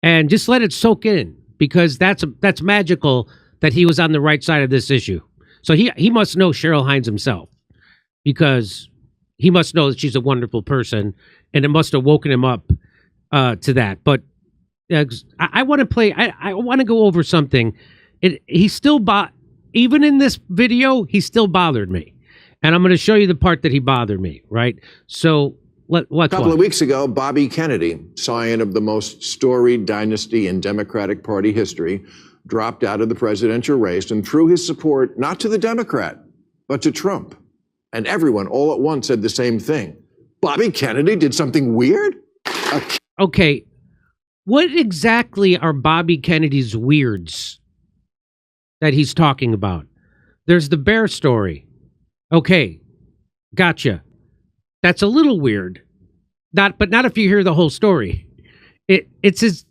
and just let it soak in, because that's magical that he was on the right side of this issue. So he must know Cheryl Hines himself, because he must know that she's a wonderful person, and it must have woken him up to that. But I want to play. I want to go over something. He still even in this video, he still bothered me, and I'm going to show you the part that he bothered me. Right. So let's a couple of weeks ago, Bobby Kennedy, scion of the most storied dynasty in Democratic Party history, dropped out of the presidential race and threw his support not to the Democrat, but to Trump. And everyone all at once said the same thing. Bobby Kennedy did something weird? Okay. What exactly are Bobby Kennedy's weirds that he's talking about? There's the bear story. Okay. Gotcha. That's a little weird. But not if you hear the whole story. Is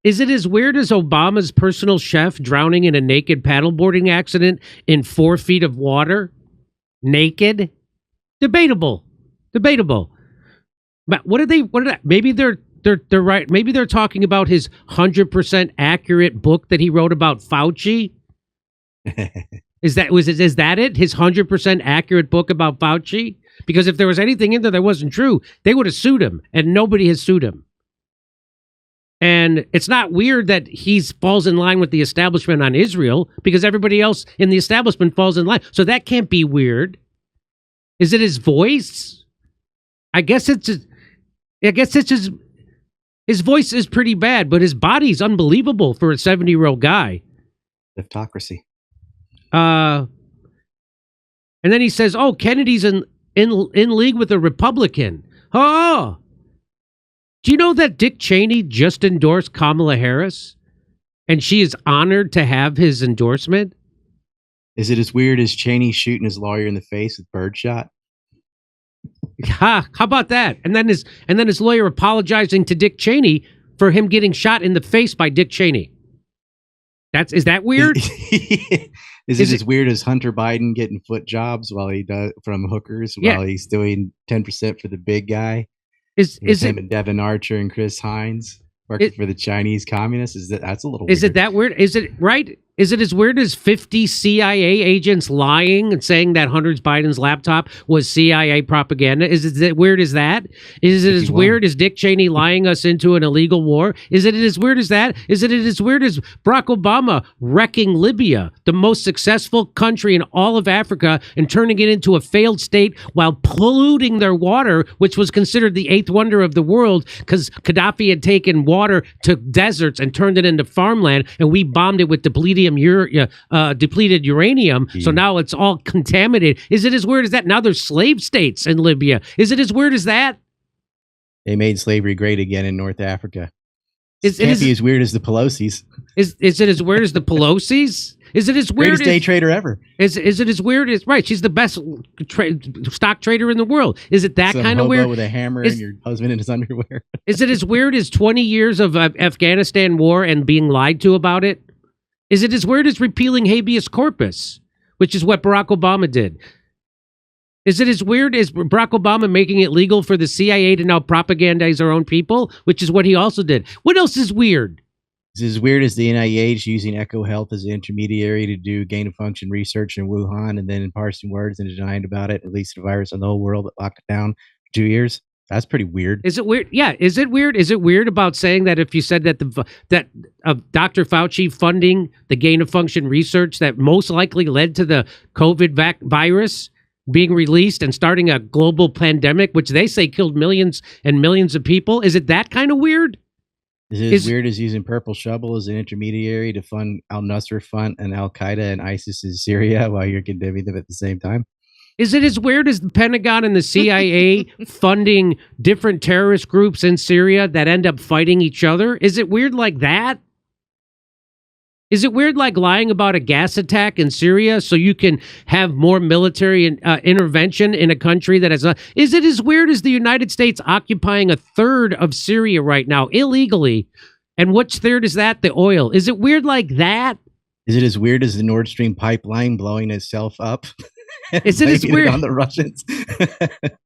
it as weird as Obama's personal chef drowning in a naked paddleboarding accident in 4 feet of water? Naked? Debatable. But maybe they're right. Maybe they're talking about his 100% accurate book that he wrote about Fauci. Is that it? His 100% accurate book about Fauci? Because if there was anything in there that wasn't true, they would have sued him, and nobody has sued him. And it's not weird that he falls in line with the establishment on Israel, because everybody else in the establishment falls in line. So that can't be weird. Is it his voice? I guess his voice is pretty bad, but his body's unbelievable for a 70-year-old guy. Hypocrisy. And then he says, "Oh, Kennedy's in league with a Republican." Oh. Do you know that Dick Cheney just endorsed Kamala Harris, and she is honored to have his endorsement? Is it as weird as Cheney shooting his lawyer in the face with birdshot? How about that? And then his lawyer apologizing to Dick Cheney for him getting shot in the face by Dick Cheney. Is that weird? Is it as weird as Hunter Biden getting foot jobs while he does from hookers while he's doing 10% for the big guy? Is him and Devin Archer and Chris Hines working for the Chinese communists? That's a little weird. Is it that weird? Is it right? Is it as weird as 50 CIA agents lying and saying that Hunter Biden's laptop was CIA propaganda? Is it as weird as that? Is it as weird as Dick Cheney lying us into an illegal war? Is it as weird as that? Is it as weird as Barack Obama wrecking Libya, the most successful country in all of Africa, and turning it into a failed state while polluting their water, which was considered the eighth wonder of the world because Gaddafi had taken water to deserts and turned it into farmland, and we bombed it with depleted uranium. So now it's all contaminated. Is it as weird as that? Now there's slave states in Libya. Is it as weird as that? They made slavery great again in North Africa. It can't be as weird as the Pelosi's. Is it as weird as the Pelosi's? Is it as weird Greatest day trader ever? Is it as weird as right? She's the best stock trader in the world. Is it that kind of weird? With a hammer and your husband in his underwear. Is it as weird as 20 years of Afghanistan war and being lied to about it? Is it as weird as repealing habeas corpus, which is what Barack Obama did? Is it as weird as Barack Obama making it legal for the CIA to now propagandize our own people, which is what he also did? What else is weird? Is it as weird as the NIH using EcoHealth as an intermediary to do gain-of-function research in Wuhan and then in parsing words and denying about it, released the virus on the whole world, locked it down for 2 years? That's pretty weird. Is it weird? Yeah. Is it weird? Is it weird about saying that if you said that that Dr. Fauci funding the gain-of-function research that most likely led to the COVID virus being released and starting a global pandemic, which they say killed millions and millions of people? Is it that kind of weird? Is it as weird as using Purple Shovel as an intermediary to fund al-Nusra Front and al-Qaeda and ISIS in Syria while you're condemning them at the same time? Is it as weird as the Pentagon and the CIA funding different terrorist groups in Syria that end up fighting each other? Is it weird like that? Is it weird like lying about a gas attack in Syria so you can have more military intervention in a country that has not? Is it as weird as the United States occupying a third of Syria right now illegally? And which third is that? The oil. Is it weird like that? Is it as weird as the Nord Stream pipeline blowing itself up? Is it as weird on the Russians?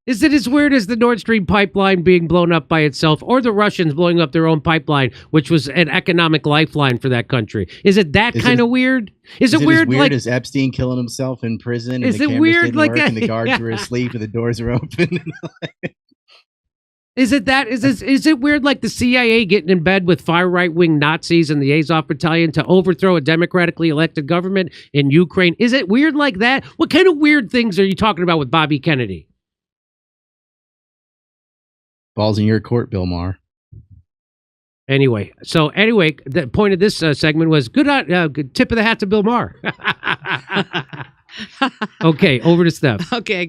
Is it as weird as the Nord Stream pipeline being blown up by itself, or the Russians blowing up their own pipeline, which was an economic lifeline for that country? Is it that kind of weird? Is it weird? As weird like as Epstein killing himself in prison? Is and the it cameras weird didn't like work that? And the guards were asleep and the doors were open. Is it that? Is it weird like the CIA getting in bed with far right-wing Nazis in the Azov Battalion to overthrow a democratically elected government in Ukraine? Is it weird like that? What kind of weird things are you talking about with Bobby Kennedy? Balls in your court, Bill Maher. Anyway, the point of this segment was good tip of the hat to Bill Maher. Okay, over to Steph. Okay.